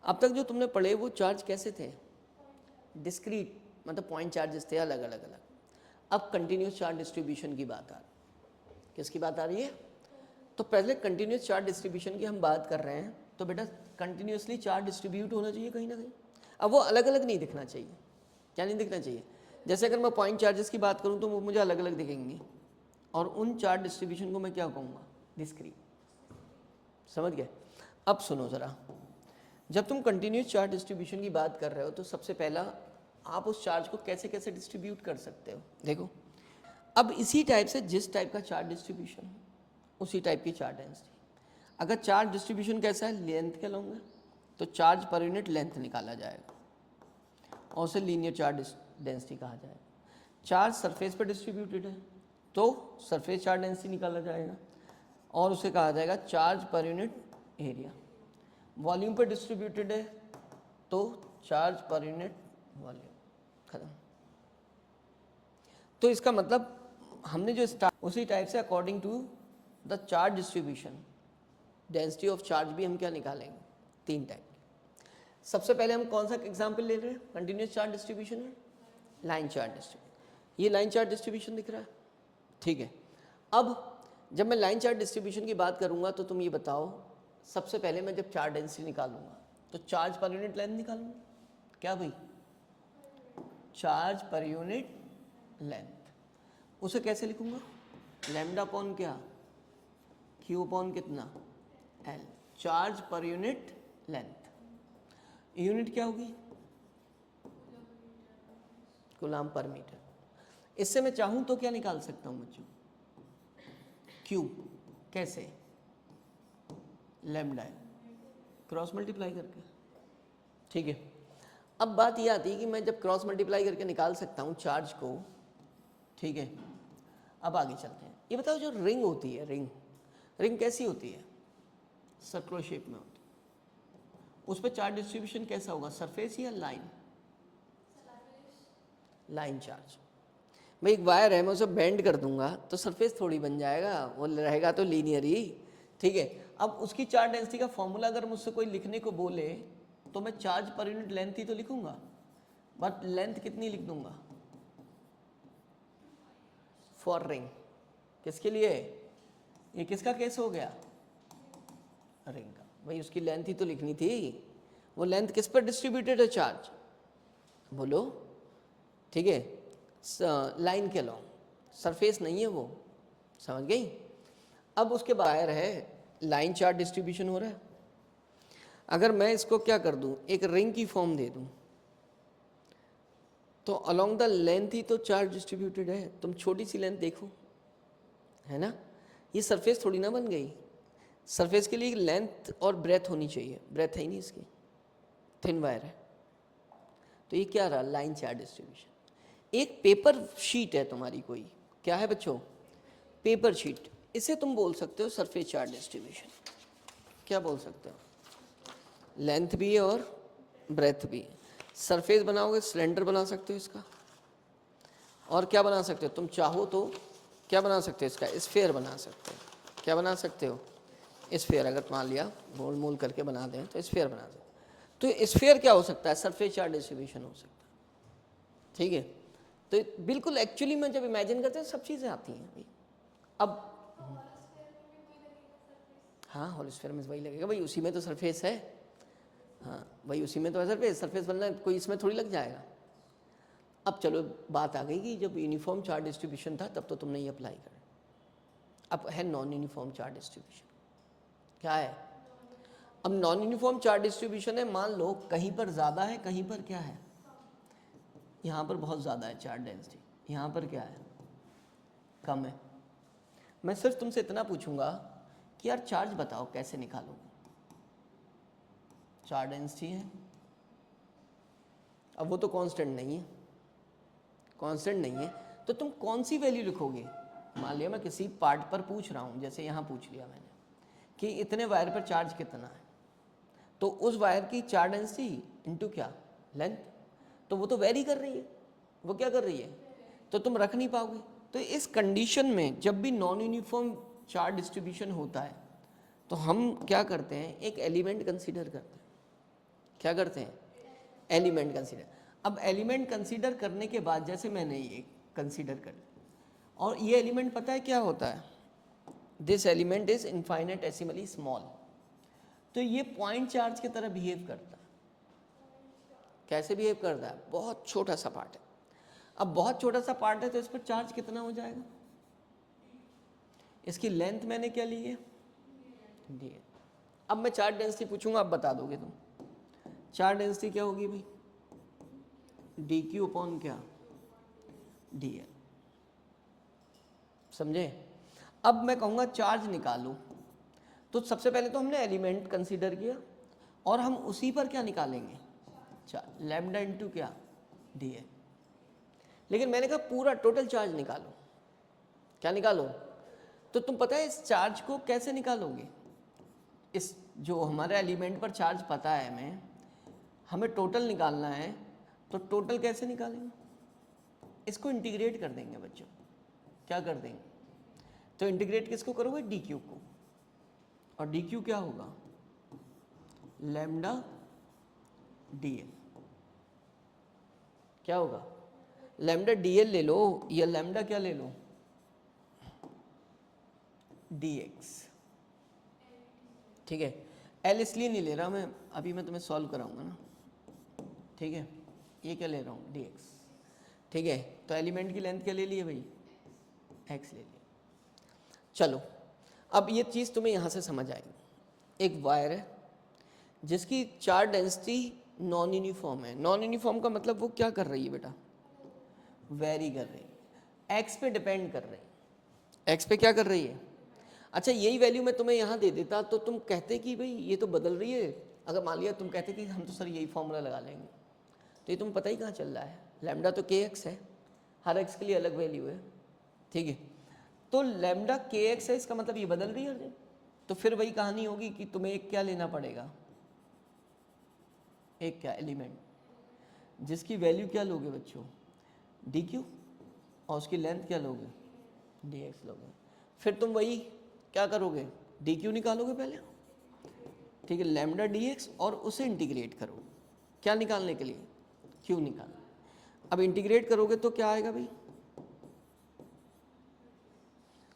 अब तक जो तुमने पढ़े वो चार्ज कैसे थे? डिस्क्रीट, मतलब पॉइंट चार्जेस थे अलग अलग अलग। अब कंटिन्यूस चार्ज डिस्ट्रीब्यूशन की बात आ रही है। किसकी बात आ रही है? तो पहले कंटिन्यूस चार्ज डिस्ट्रीब्यूशन की हम बात कर रहे हैं, तो बेटा कंटिन्यूसली चार्ज डिस्ट्रीब्यूट होना चाहिए कहीं ना कहीं। अब वो अलग अलग नहीं दिखना चाहिए। क्या नहीं दिखना चाहिए? जैसे अगर मैं पॉइंट चार्जेस की बात करूं तो वो मुझे अलग अलग दिखेंगे, और उन चार्ज डिस्ट्रीब्यूशन को मैं क्या कहूँगा? डिस्क्रीट। समझ गए? अब सुनो ज़रा, जब तुम कंटिन्यूस चार्ज डिस्ट्रीब्यूशन की बात कर रहे हो तो सबसे पहला आप उस चार्ज को कैसे कैसे डिस्ट्रीब्यूट कर सकते हो। देखो, अब इसी टाइप से जिस टाइप का चार्ज डिस्ट्रीब्यूशन है उसी टाइप की चार्ज डेंसिटी। अगर चार्ज डिस्ट्रीब्यूशन कैसा है, लेंथ के लॉन्ग है, तो चार्ज पर यूनिट लेंथ निकाला जाएगा और उसे लीनियर चार्ज डेंसिटी कहा जाएगा। चार्ज सरफेस पर डिस्ट्रीब्यूटेड है तो सरफेस चार्ज डेंसिटी निकाला जाएगा और उसे कहा जाएगा charge per unit area. Volume पर डिस्ट्रीब्यूटेड है तो चार्ज पर यूनिट वॉल्यूम। खत्म। तो इसका मतलब हमने जो स्टार्ट उसी टाइप से according to the charge distribution density of charge भी हम क्या निकालेंगे? 3 टाइप की। सबसे पहले हम कौन सा एग्जांपल ले रहे हैं कंटिन्यूस चार्ज डिस्ट्रीब्यूशन में? Line charge distribution. ये लाइन चार्ज डिस्ट्रीब्यूशन दिख रहा है, ठीक है। अब जब मैं लाइन चार्ज डिस्ट्रीब्यूशन की बात करूंगा तो तुम ये बताओ, सबसे पहले मैं जब चार्ज डेंसिटी निकालूंगा तो चार्ज पर यूनिट लेंथ निकालूंगा। क्या भाई? Charge per unit length. उसे कैसे लिखूंगा? लैम्डा अपॉन क्या? क्यू अपॉन कितना? L. Charge per unit length. Unit क्या होगी? Coulomb per metre. इससे मैं चाहूं तो क्या निकाल सकता हूं बच्चों? क्यू। कैसे? लैम्डा क्रॉस मल्टीप्लाई करके, ठीक है। अब बात यह आती है कि मैं जब क्रॉस मल्टीप्लाई करके निकाल सकता हूं चार्ज को, ठीक है। अब आगे चलते हैं। ये बताओ, जो रिंग होती है, रिंग कैसी होती है? सर्कुलर शेप में होती है। उस पर चार्ज डिस्ट्रीब्यूशन कैसा होगा? सरफेस या लाइन? Line charge. भाई एक वायर है, मैं उसे बेंड कर दूंगा तो सरफेस थोड़ी बन जाएगा, वो रहेगा तो लीनियर ही, ठीक है। अब उसकी चार्ज डेंसिटी का फॉर्मूला अगर मुझसे कोई लिखने को बोले तो मैं चार्ज पर यूनिट लेंथ ही तो लिखूंगा, बट लेंथ कितनी लिख दूंगा? For ring. किसके लिए? ये किसका केस हो गया? रिंग का। भाई उसकी लेंथ ही तो लिखनी थी। वो लेंथ किस पर डिस्ट्रीब्यूटेड है चार्ज? बोलो, ठीक है। लाइन के लॉन्ग, सरफेस नहीं है वो। समझ गई? अब उसके बाहर है लाइन चार्ज डिस्ट्रीब्यूशन हो रहा है। अगर मैं इसको क्या कर दूं, एक रिंग की फॉर्म दे दूं, तो अलोंग द लेंथ ही तो चार्ज डिस्ट्रीब्यूटेड है। तुम छोटी सी लेंथ देखो, है ना? ये सरफेस थोड़ी ना बन गई। सरफेस के लिए लेंथ और ब्रेथ होनी चाहिए, ब्रेथ है ही नहीं इसकी, थिन वायर है। तो ये क्या रहा? Line charge distribution. एक पेपर शीट है तुम्हारी कोई, क्या है बच्चों? Paper sheet. इसे तुम बोल सकते हो सरफेस चार्ज डिस्ट्रीब्यूशन। क्या बोल सकते हो? लेंथ भी है और ब्रेथ भी है। सरफेस बनाओगे, सिलेंडर बना सकते हो इसका, और क्या बना सकते हो तुम चाहो तो? क्या बना सकते हो इसका? स्फीयर बना सकते हो। क्या बना सकते हो? स्फीयर। अगर मान लिया गोल मोल करके बना दें तो स्फीयर बना सकते हो। तो स्फीयर क्या हो सकता है? सरफेस चार्ज डिस्ट्रीब्यूशन हो सकता है, ठीक है। तो बिल्कुल एक्चुअली में जब इमेजिन करते हैं सब चीज़ें आती हैं भाई। अब हाँ, होल स्फीयर में वही लगेगा भाई, उसी में तो सरफेस है। हाँ भाई, उसी में तो है सरफेस बनना, कोई इसमें थोड़ी लग जाएगा। अब चलो बात आ गई कि जब यूनिफॉर्म चार्ज डिस्ट्रीब्यूशन था तब तो तुमने ये अप्लाई करा। अब है नॉन यूनिफॉर्म चार्ज डिस्ट्रीब्यूशन। क्या है? अब नॉन यूनिफॉर्म चार्ज डिस्ट्रीब्यूशन है, मान लो कहीं पर ज़्यादा है, कहीं पर क्या है? यहाँ पर बहुत ज़्यादा है चार्ज डेंसिटी, यहाँ पर क्या है? कम है। मैं सिर्फ तुमसे इतना पूछूंगा कि यार चार्ज बताओ कैसे निकालोगे? चार्ज डेंसिटी है, अब वो तो कांस्टेंट नहीं है, कांस्टेंट नहीं है, तो तुम कौन सी वैल्यू लिखोगे? मान लिया मैं किसी पार्ट पर पूछ रहा हूँ, जैसे यहाँ पूछ लिया मैंने कि इतने वायर पर चार्ज कितना है, तो उस वायर की चार्ज डेंसिटी इनटू क्या? लेंथ। तो वो तो वेरी कर रही है, वो क्या कर रही है? तो तुम रख नहीं पाओगे। तो इस कंडीशन में जब भी नॉन यूनिफॉर्म चार्ज डिस्ट्रीब्यूशन होता है तो हम क्या करते हैं? एक एलिमेंट कंसीडर करते हैं। क्या करते हैं? Element consider. अब एलिमेंट कंसीडर करने के बाद जैसे मैंने ये कंसीडर कर लिया और ये एलिमेंट पता है क्या होता है, दिस एलिमेंट इज इनफाइनेटेसिमली स्मॉल, तो ये पॉइंट चार्ज की तरह बिहेव करता है। कैसे बिहेव करता है? बहुत छोटा सा पार्ट है। अब बहुत छोटा सा पार्ट है तो इस पर चार्ज कितना हो जाएगा? इसकी लेंथ मैंने क्या ली है? डी। अब मैं चार्ज डेंसिटी पूछूंगा, आप बता दोगे तुम। चार्ज डेंसिटी क्या होगी भाई? डी क्यू अपॉन क्या? D L. समझे? अब मैं कहूँगा चार्ज निकालो, तो सबसे पहले तो हमने एलिमेंट कंसीडर किया और हम उसी पर क्या निकालेंगे? चार्ज, लैम्डा इंटू क्या? D L. लेकिन मैंने कहा पूरा टोटल चार्ज निकालो। क्या निकालो? तो तुम पता है इस चार्ज को कैसे निकालोगे? इस जो हमारे एलिमेंट पर चार्ज पता है हमें टोटल निकालना है, तो टोटल कैसे निकालेंगे? इसको इंटीग्रेट कर देंगे बच्चों। क्या कर देंगे? तो इंटीग्रेट किसको करोगे? डी क्यू को। और डी क्यू क्या होगा? Lambda D L. क्या होगा? लैम्डा डी एल ले लो या लैम्डा क्या ले लो? D x. ठीक है, एल इसलिए नहीं ले रहा मैं, अभी मैं तुम्हें सॉल्व कराऊंगा ना। ठीक है, ये क्या ले रहा हूँ? D x. ठीक है, तो एलिमेंट की लेंथ क्या ले लिए भाई? एक्स ले लिया। चलो, अब ये चीज़ तुम्हें यहाँ से समझ आएगी। एक वायर है जिसकी चार्ज डेंसिटी नॉन यूनिफॉर्म है। नॉन यूनिफॉर्म का मतलब वो क्या कर रही है बेटा? वेरी कर रही है, एक्स पे डिपेंड कर रही है। एक्स पे क्या कर रही है? अच्छा, यही वैल्यू मैं तुम्हें यहाँ दे देता तो तुम कहते कि भाई ये तो बदल रही है। अगर मान लिया तुम कहते कि हम तो सर यही फॉर्मूला लगा लेंगे, तो ये तुम्हें पता ही कहाँ चल रहा है। लैम्डा तो के एक्स है, हर एक्स के लिए अलग वैल्यू है। ठीक है, तो लैम्डा के एक्स है, इसका मतलब ये बदल रही है। तो फिर वही कहानी होगी कि तुम्हें एक क्या लेना पड़ेगा? एक क्या? एलिमेंट जिसकी वैल्यू क्या लोगे बच्चों? डी क्यू, और उसकी लेंथ क्या लोगे? डी एक्स लोगे। फिर तुम वही क्या करोगे? डी क्यू निकालोगे पहले। ठीक है, लैम्डा डी एक्स और उसे इंटीग्रेट करो। क्या निकालने के लिए? क्यू निकालना। अब इंटीग्रेट करोगे तो क्या आएगा भाई?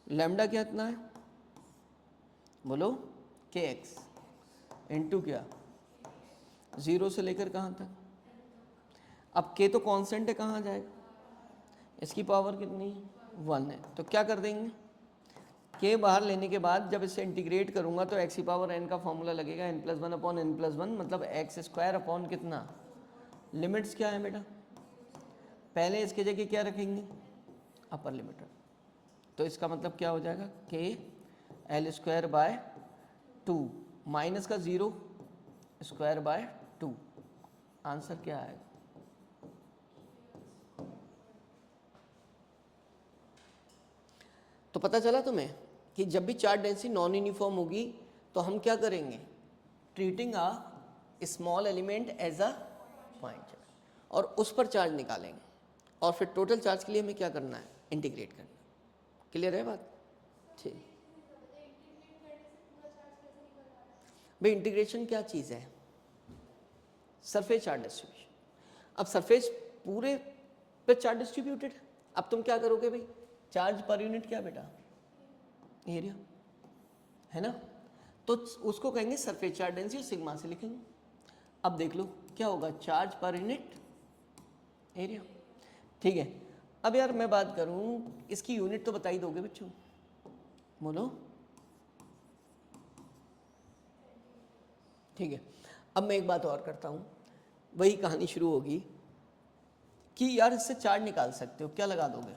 लैम्डा क्या इतना है? बोलो। के एक्स इंटू क्या? जीरो से लेकर कहाँ तक? अब के तो कांस्टेंट है, कहाँ जाएगा? इसकी पावर कितनी है? 1 है। तो क्या कर देंगे? के बाहर लेने के बाद जब इसे इंटीग्रेट करूंगा तो एक्स की पावर एन का फॉर्मूला लगेगा, n + 1 अपॉन n + 1, मतलब एक्स स्क्वायर अपॉन कितना? लिमिट्स क्या है बेटा? पहले इसके जगह क्या रखेंगे? Upper limit. तो इसका मतलब क्या हो जाएगा? के एल स्क्वायर बाय 2 माइनस का 0 स्क्वायर बाय 2। आंसर क्या आएगा? तो पता चला तुम्हें कि जब भी चार्ज डेंसिटी नॉन यूनिफॉर्म होगी तो हम क्या करेंगे? Treating a small element as a point charge, और उस पर चार्ज निकालेंगे, और फिर टोटल चार्ज के लिए हमें क्या करना है? इंटीग्रेट करना है। क्लियर है बात? ठीक भाई, इंटीग्रेशन क्या चीज़ है? Surface charge distribution. अब सरफेस पूरे पे चार्ज डिस्ट्रीब्यूटेड है। अब तुम क्या करोगे भाई? चार्ज पर यूनिट क्या बेटा? एरिया, है ना? तो उसको कहेंगे सरफेस चार्ज डेंसिटी, सिग्मा से लिखेंगे। अब देख लो क्या होगा? Charge per unit area. ठीक है, अब यार मैं बात करूं, इसकी यूनिट तो बता ही दोगे बच्चों? बोलो। ठीक है, अब मैं एक बात और करता हूं, वही कहानी शुरू होगी कि यार इससे चार्ज निकाल सकते हो, क्या लगा दोगे?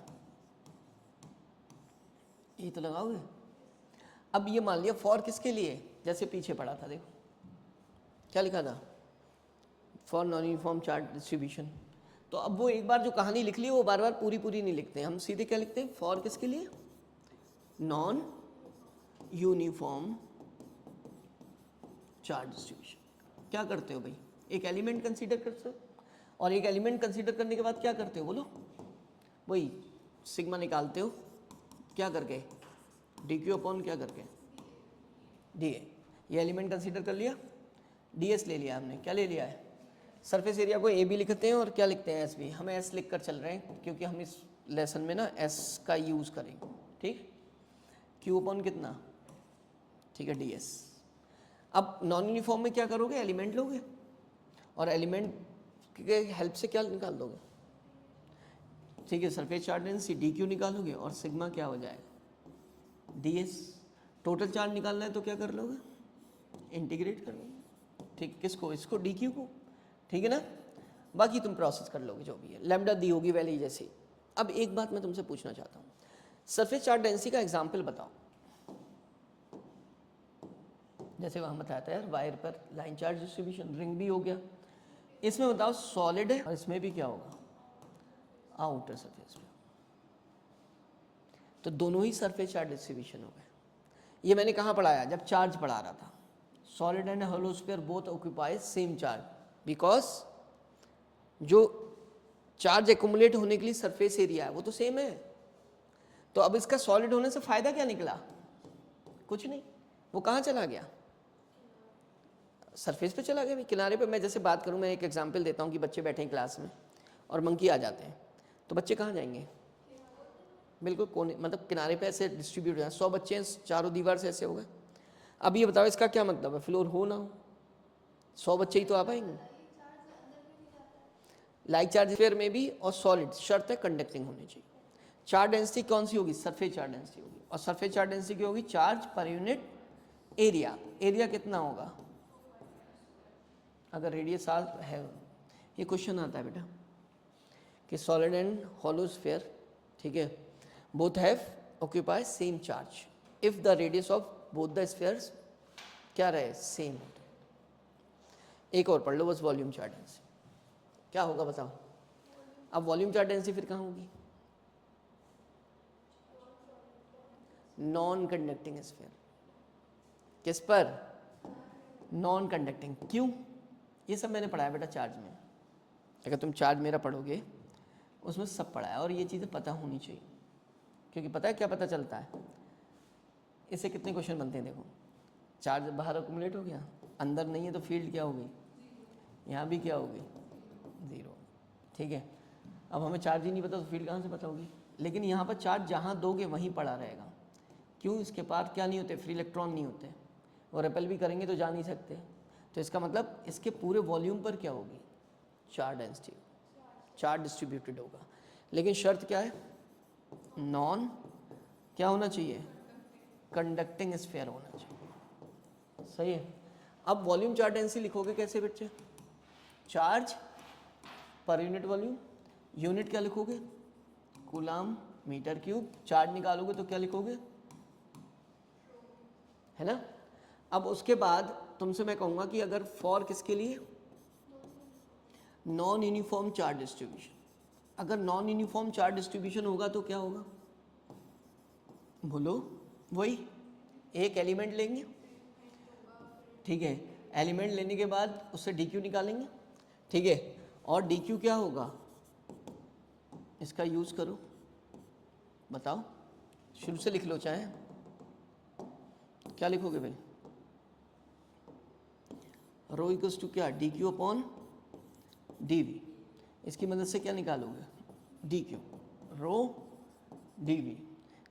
ये तो लगाओगे। अब ये मान लिया फॉर किसके लिए? जैसे पीछे पड़ा था, देखो क्या लिखा था? For non uniform charge distribution. तो अब वो एक बार जो कहानी लिख ली वो बार बार पूरी पूरी नहीं लिखते, हम सीधे क्या लिखते हैं? फॉर किसके लिए? Non uniform charge distribution. क्या करते हो भाई? एक एलिमेंट कंसीडर करते हो, और एक एलिमेंट कंसीडर करने के बाद क्या करते हो? बोलो। वही सिग्मा निकालते हो, क्या करके? डी क्यू अपॉन क्या करके? D A. ये एलिमेंट कंसीडर कर लिया, ds ले लिया हमने, क्या ले लिया है, सरफेस एरिया को ab लिखते हैं और क्या लिखते हैं sb, हमें s लिख कर चल रहे हैं क्योंकि हम इस लेसन में ना s का यूज़ करेंगे, ठीक, q अपॉन कितना, ठीक है, ds। अब नॉन यूनिफॉर्म में क्या करोगे, एलिमेंट लोगे और एलिमेंट के हेल्प से क्या निकाल दोगे, ठीक है, surface charge density D Q निकालोगे और सिग्मा क्या हो जाएगा, डी एस। टोटल चार्ज निकालना है तो क्या कर लोगे, इंटीग्रेट कर लोगे, ठीक, किसको, इसको, डी क्यू को, ठीक है ना, बाकी तुम प्रोसेस कर लोगे जो भी है, लैम्डा दी होगी वैल्यू जैसे। अब एक बात मैं तुमसे पूछना चाहता हूँ, सरफेस चार्ज डेंसिटी का एग्जाम्पल बताओ, जैसे वहाँ बताया था यार वायर पर लाइन चार्ज डिस्ट्रीब्यूशन, रिंग भी हो गया, इसमें बताओ सॉलिड है और इसमें भी क्या होगा, आउटर सरफेस पे, तो दोनों ही सरफेस चार्ज डिस्ट्रीब्यूशन हो गए। ये मैंने कहाँ पढ़ाया, जब चार्ज पढ़ा रहा था, solid and hollow sphere both occupy same charge, because जो चार्ज एक्युमुलेट होने के लिए सरफेस एरिया है वो तो सेम है। तो अब इसका सॉलिड होने से फायदा क्या निकला, कुछ नहीं, वो कहाँ चला गया, सरफेस पे चला गया, किनारे पे। मैं जैसे बात करूँ, मैं एक एग्जांपल देता हूँ कि बच्चे बैठे हैं क्लास में और मंकी आ जाते हैं, तो बच्चे कहाँ जाएंगे, बिल्कुल कोने, मतलब किनारे पे ऐसे डिस्ट्रीब्यूट हो जाए, 100 बच्चे हैं चारों दीवार से ऐसे हो गए। अब ये बताओ इसका क्या मतलब है, फ्लोर हो ना हो, 100 बच्चे ही तो आ पाएंगे। लाइक चार्ज स्फीयर में भी और सॉलिड शर्त है कंडक्टिंग होनी चाहिए। चार्ज डेंसिटी कौन सी होगी, सरफेस चार्ज डेंसिटी होगी, और सरफेस चार्ज डेंसिटी क्या होगी, charge per unit area. Area कितना होगा, अगर रेडियस आर है, ये क्वेश्चन आता है बेटा कि सॉलिड एंड हॉलो स्फीयर, ठीक है, both have occupy same charge if the radius of both the spheres क्या रहे, सेम। एक और पढ़ लो बस, वॉल्यूम चार्ज डेंसिटी क्या होगा बताओ। अब वॉल्यूम चार्ज डेंसिटी फिर कहाँ होगी, नॉन कंडक्टिंग स्फीयर, किस पर, नॉन कंडक्टिंग। क्यों, ये सब मैंने पढ़ाया बेटा चार्ज में, अगर तुम चार्ज मेरा पढ़ोगे उसमें सब पढ़ा है और ये चीज़ें पता होनी चाहिए, क्योंकि पता है क्या पता चलता है, इससे कितने क्वेश्चन बनते हैं। देखो चार्ज बाहर अक्यूमुलेट हो गया, अंदर नहीं है तो फील्ड क्या होगी, यहाँ भी क्या होगी, ज़ीरो, ठीक है। अब हमें चार्ज ही नहीं पता तो फील्ड कहाँ से पता होगी, लेकिन यहाँ पर चार्ज जहाँ दोगे वहीं पड़ा रहेगा। क्यों, इसके पार क्या नहीं होते, फ्री इलेक्ट्रॉन नहीं होते, और रिपेल भी करेंगे तो जा नहीं सकते, तो इसका मतलब इसके पूरे वॉल्यूम पर क्या होगी, चार्ज डेंसिटी, चार्ज डिस्ट्रीब्यूटेड होगा। लेकिन शर्त क्या है, नॉन क्या होना चाहिए, कंडक्टिंग स्फीयर होना चाहिए, सही है। अब वॉल्यूम चार्ज डेंसिटी लिखोगे कैसे बच्चे, charge per unit volume, unit क्या लिखोगे, कूलाम मीटर क्यूब, चार्ज निकालोगे तो क्या लिखोगे, है ना। अब उसके बाद तुमसे मैं कहूँगा कि अगर फॉर किसके लिए, नॉन यूनिफॉर्म चार्ज डिस्ट्रीब्यूशन, अगर नॉन यूनिफॉर्म चार्ज डिस्ट्रीब्यूशन होगा तो क्या होगा, बोलो, वही एक एलिमेंट लेंगे, ठीक है, एलिमेंट लेने के बाद उससे डी क्यू निकालेंगे, ठीक है, और डी क्यू क्या होगा, इसका यूज़ करो, बताओ, शुरू से लिख लो चाहे, क्या लिखोगे भाई, रो इक्वल्स टू क्या, D Q upon D V, इसकी मदद से क्या निकालोगे, D Q, rho D V.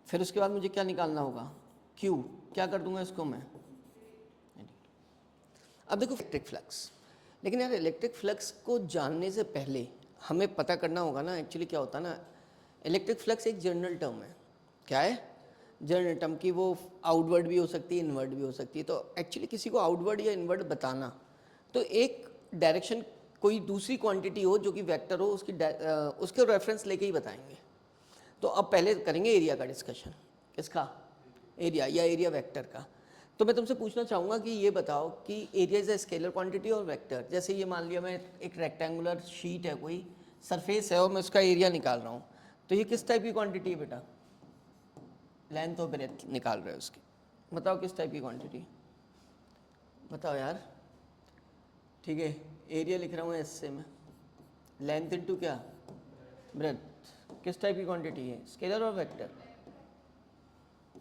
फिर उसके बाद मुझे क्या निकालना होगा, क्यू, क्या कर दूंगा इसको मैं, अब देखो इलेक्ट्रिक फ्लक्स, लेकिन यार इलेक्ट्रिक फ्लक्स को जानने से पहले हमें पता करना होगा ना एक्चुअली क्या होता है ना, इलेक्ट्रिक फ्लक्स एक जनरल टर्म है, क्या है, जनरल टर्म की, वो आउटवर्ड भी हो सकती है इनवर्ड भी हो सकती है। तो एक्चुअली किसी को आउटवर्ड या इनवर्ड बताना, तो एक डायरेक्शन कोई दूसरी क्वांटिटी हो जो कि वेक्टर हो, उसके रेफरेंस लेके ही बताएंगे। तो अब पहले करेंगे एरिया का डिस्कशन, किसका, एरिया या एरिया वेक्टर का। तो मैं तुमसे पूछना चाहूँगा कि ये बताओ कि area is a scalar quantity और वेक्टर। जैसे ये मान लिया मैं एक रेक्टेंगुलर शीट है, कोई सरफेस है और मैं उसका एरिया निकाल रहा हूँ, तो ये किस टाइप की क्वांटिटी है बेटा, लेंथ और ब्रेथ निकाल रहे हो उसकी, बताओ किस टाइप की क्वांटिटी, बताओ यार, ठीक है। एरिया लिख रहा हूँ एस से मैं, लेंथ इनटू क्या, ब्रेथ, किस टाइप की क्वांटिटी है, स्केलर और वेक्टर,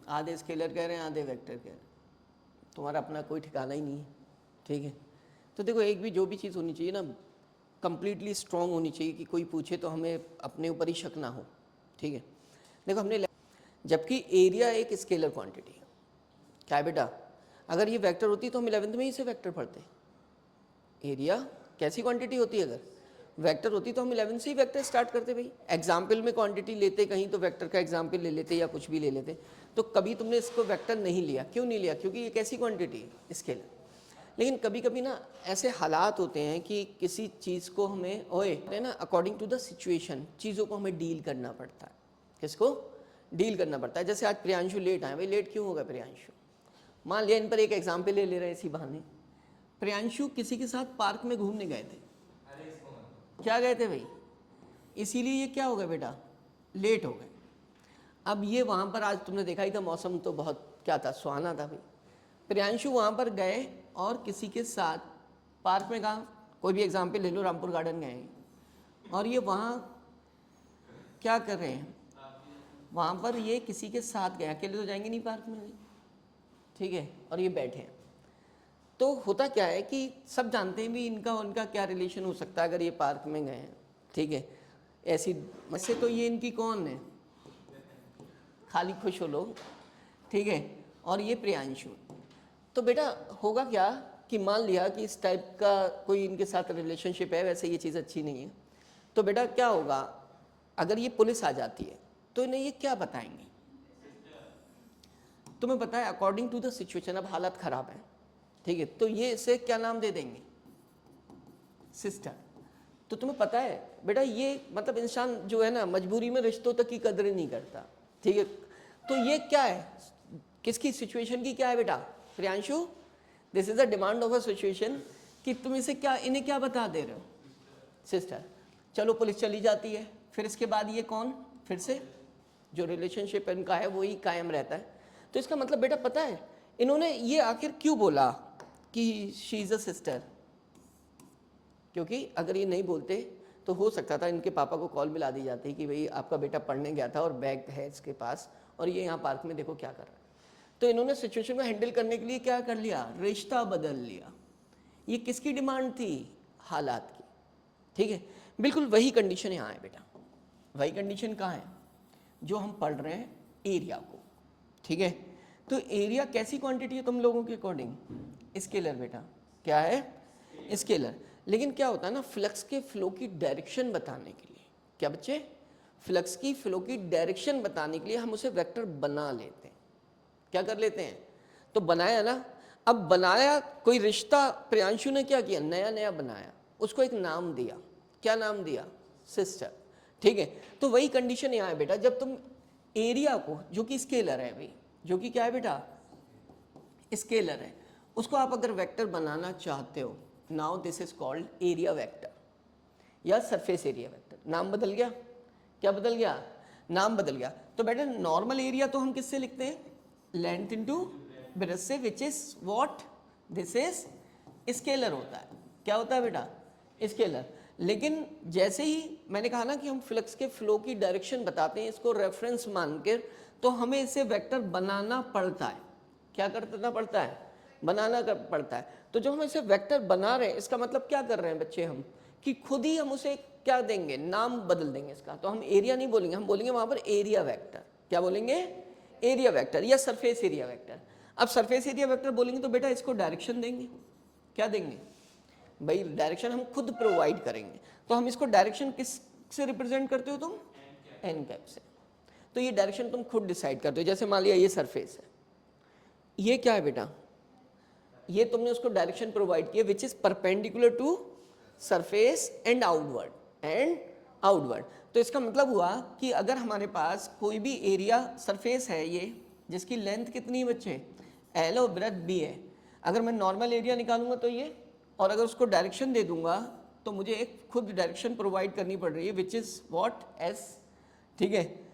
आधे स्केलर कह रहे हैं आधे वेक्टर कह रहे हैं, तुम्हारा अपना कोई ठिकाना ही नहीं है, ठीक है। तो देखो एक भी जो भी चीज़ होनी चाहिए ना कंप्लीटली स्ट्रॉन्ग होनी चाहिए कि कोई पूछे तो हमें अपने ऊपर ही शक ना हो, ठीक है। देखो हमने जबकि एरिया एक स्केलर क्वांटिटी है, क्या है बेटा, अगर ये वेक्टर होती तो हम 11th में ही इसे वेक्टर पढ़ते। एरिया कैसी क्वांटिटी होती है, अगर वेक्टर होती तो हम 11 से ही वेक्टर स्टार्ट करते भाई। एग्जाम्पल में क्वांटिटी लेते कहीं तो वेक्टर का एग्जाम्पल ले लेते या कुछ भी ले लेते, तो कभी तुमने इसको वेक्टर नहीं लिया। क्यों नहीं लिया? क्योंकि ये कैसी क्वांटिटी है, स्केलर। लेकिन कभी कभी ना ऐसे हालात होते हैं कि किसी चीज़ को हमें है ना अकॉर्डिंग टू द सिचुएशन चीज़ों को हमें डील करना पड़ता है। किसको डील करना पड़ता है? जैसे आज प्रियांशु लेट आए, भाई लेट क्यों होगा प्रियांशु? मान लिया इन पर एक एग्जाम्पल ले रहे इसी बहाने, प्रियांशु किसी के साथ पार्क में घूमने गए थे। क्या गए थे भाई? इसीलिए ये क्या हो गया बेटा, लेट हो गए। अब ये वहाँ पर आज तुमने देखा ही था मौसम तो बहुत क्या था, सुहाना था भाई। प्रियांशु वहाँ पर गए और किसी के साथ पार्क में, कहाँ कोई भी एग्जाम्पल ले लो, रामपुर गार्डन गए और ये वहाँ क्या कर रहे हैं, वहाँ पर ये किसी के साथ गए, अकेले तो जाएंगे नहीं पार्क में, ठीक है, और ये बैठे हैं। तो होता क्या है कि सब जानते हैं भी इनका उनका क्या रिलेशन हो सकता है अगर ये पार्क में गए हैं, ठीक है। ऐसी वैसे तो ये इनकी कौन है, खाली खुश हो लोग, ठीक है, और ये प्रियांशु। तो बेटा होगा क्या कि मान लिया कि इस टाइप का कोई इनके साथ रिलेशनशिप है, वैसे ये चीज़ अच्छी नहीं है, तो बेटा क्या होगा अगर ये पुलिस आ जाती है तो इन्हें ये क्या बताएंगे? तुम्हें पता है अकॉर्डिंग टू द सिचुएशन, अब हालत ख़राब है, ठीक है, तो ये इसे क्या नाम दे देंगे, सिस्टर। तो तुम्हें पता है बेटा ये मतलब इंसान जो है ना मजबूरी में रिश्तों तक की कदर नहीं करता, ठीक है। तो ये क्या है, किसकी सिचुएशन की क्या है बेटा, Priyanshu, this is the demand of a situation कि तुम इसे क्या, इन्हें क्या बता दे रहे हो, सिस्टर। चलो पुलिस चली जाती है, फिर इसके बाद ये कौन, फिर से जो रिलेशनशिप इनका है वही कायम रहता है। तो इसका मतलब बेटा पता है इन्होंने ये आखिर क्यों बोला कि शी इज़ अ सिस्टर, क्योंकि अगर ये नहीं बोलते तो हो सकता था इनके पापा को कॉल मिला दी जाती कि भाई आपका बेटा पढ़ने गया था और बैग है इसके पास और ये यहाँ पार्क में देखो क्या कर रहा है। तो इन्होंने सिचुएशन को हैंडल करने के लिए क्या कर लिया, रिश्ता बदल लिया। ये किसकी डिमांड थी, हालात की, ठीक है। बिल्कुल वही कंडीशन यहाँ है बेटा, वही कंडीशन कहाँ है जो हम पढ़ रहे हैं, एरिया को, ठीक है। तो एरिया कैसी क्वांटिटी है तुम लोगों के अकॉर्डिंग, स्केलर बेटा, क्या है, स्केलर। लेकिन क्या होता है ना, फ्लक्स के फ्लो की डायरेक्शन बताने के लिए, क्या बच्चे, फ्लक्स की फ्लो की डायरेक्शन बताने के लिए हम उसे वेक्टर बना लेते हैं। क्या कर लेते हैं, तो बनाया ना, अब बनाया कोई रिश्ता प्रियांशु ने क्या किया, नया नया बनाया, उसको एक नाम दिया, क्या नाम दिया, सिस्टर, ठीक है। तो वही कंडीशन यहाँ है बेटा, जब तुम एरिया को जो कि स्केलर है भाई, जो कि क्या है बेटा, स्केलर है, उसको आप अगर वेक्टर बनाना चाहते हो, now this is called area vector या सरफेस एरिया वेक्टर। नाम बदल गया, क्या बदल गया, नाम बदल गया। तो बेटा नॉर्मल एरिया तो हम किससे लिखते हैं, लेंथ इनटू ब्रेथ से, which is what, this is scalar होता है, क्या होता है बेटा, स्केलर। लेकिन जैसे ही मैंने कहा ना कि हम फ्लक्स के फ्लो की डायरेक्शन बताते हैं इसको रेफरेंस मानकर, तो हमें इसे वेक्टर बनाना पड़ता है। क्या करना पड़ता है, बनाना पड़ता है। तो जब हम इसे वेक्टर बना रहे हैं इसका मतलब क्या कर रहे हैं बच्चे हम, कि खुद ही हम उसे क्या देंगे, नाम बदल देंगे इसका। तो हम एरिया नहीं बोलेंगे, हम बोलेंगे वहाँ पर एरिया वेक्टर। क्या बोलेंगे, एरिया वेक्टर या सरफेस एरिया वेक्टर। अब सरफेस एरिया वेक्टर बोलेंगे तो बेटा इसको डायरेक्शन देंगे, क्या देंगे भाई, डायरेक्शन हम खुद प्रोवाइड करेंगे। तो हम इसको डायरेक्शन किस से रिप्रेजेंट करते हो तुम, एन कैप से। तो ये डायरेक्शन तुम खुद डिसाइड करते हो। जैसे मान लिया ये सरफेस है, ये क्या है बेटा, ये तुमने उसको डायरेक्शन प्रोवाइड किया which is perpendicular to surface and outward. तो इसका मतलब हुआ कि अगर हमारे पास कोई भी एरिया सरफेस है ये, जिसकी लेंथ कितनी है बच्चे, एल और ब्रेथ बी है, अगर मैं नॉर्मल एरिया निकालूंगा तो ये, और अगर उसको डायरेक्शन दे दूंगा तो मुझे एक खुद डायरेक्शन प्रोवाइड करनी पड़ रही है विच इज व्हाट, एस, ठीक है।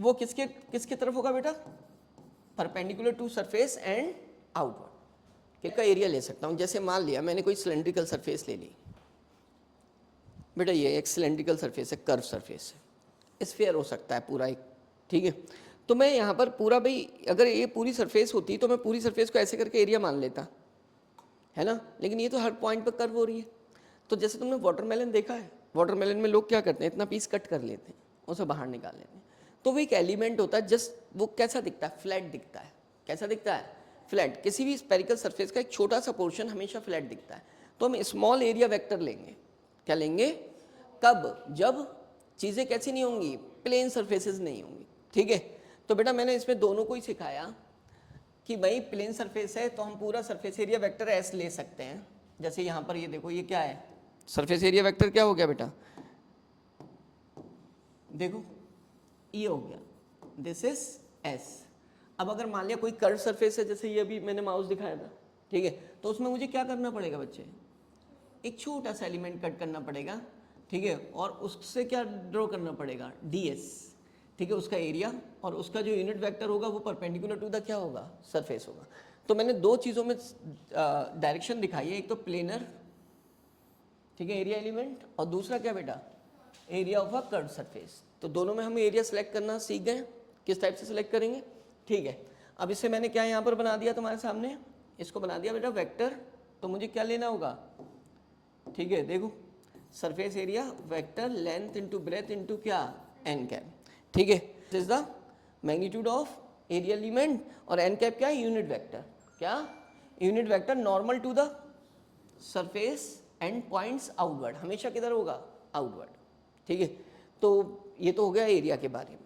वो किसके किसके तरफ होगा बेटा, perpendicular to surface and outward. का एरिया ले सकता हूँ, जैसे मान लिया मैंने कोई सिलेंड्रिकल सरफेस ले ली बेटा, ये एक सिलेंड्रिकल सरफेस है, कर्व सरफेस है, स्फीयर हो सकता है पूरा एक, ठीक है। तो मैं यहाँ पर पूरा भाई, अगर ये पूरी सरफेस होती तो मैं पूरी सरफेस को ऐसे करके एरिया मान लेता, है ना, लेकिन ये तो हर पॉइंट पर कर्व हो रही है। तो जैसे तुमने वाटरमेलन देखा है, वाटरमेलन में लोग क्या करते हैं, इतना पीस कट कर लेते हैं, उसे बाहर निकाल लेते हैं। तो वो एक एलिमेंट होता है, जस्ट वो कैसा दिखता है, फ्लैट दिखता है। कैसा दिखता है, फ्लैट। किसी भी स्पेरिकल सरफेस का एक छोटा सा पोर्शन हमेशा फ्लैट दिखता है। तो हम स्मॉल एरिया वेक्टर लेंगे। क्या लेंगे, कब, जब चीज़ें कैसी नहीं होंगी, प्लेन सरफेसेस नहीं होंगी। ठीक है, तो बेटा मैंने इसमें दोनों को ही सिखाया कि भाई प्लेन सरफेस है तो हम पूरा सरफेस एरिया वेक्टर एस ले सकते हैं। जैसे यहाँ पर ये देखो, ये क्या है, सरफेस एरिया वेक्टर क्या हो गया बेटा, देखो ये हो गया, दिस इज एस। अब अगर मान लिया कोई कर्व सरफेस है, जैसे ये अभी मैंने माउस दिखाया था, ठीक है, तो उसमें मुझे क्या करना पड़ेगा बच्चे, एक छोटा सा एलिमेंट कट करना पड़ेगा, ठीक है, और उससे क्या ड्रॉ करना पड़ेगा, ds, ठीक है, उसका एरिया, और उसका जो यूनिट वेक्टर होगा वो परपेंडिकुलर टू द क्या होगा, सरफेस होगा। तो मैंने दो चीज़ों में डायरेक्शन दिखाई है, एक तो प्लेनर, ठीक है, एरिया एलिमेंट, और दूसरा क्या बेटा, area of a curve surface. तो दोनों में हम एरिया सेलेक्ट करना सीख गए, किस टाइप से सेलेक्ट करेंगे। ठीक है, अब इससे मैंने क्या यहाँ पर बना दिया तुम्हारे सामने, इसको बना दिया बेटा वेक्टर। तो मुझे क्या लेना होगा, ठीक है, देखो surface area vector length into breadth into क्या, एन कैप। ठीक है, this is the magnitude of area element, और एन कैप क्या है, यूनिट वेक्टर। क्या, unit vector normal to the surface and points outward, हमेशा किधर होगा, आउटवर्ड। ठीक है, तो ये तो हो गया एरिया के बारे में।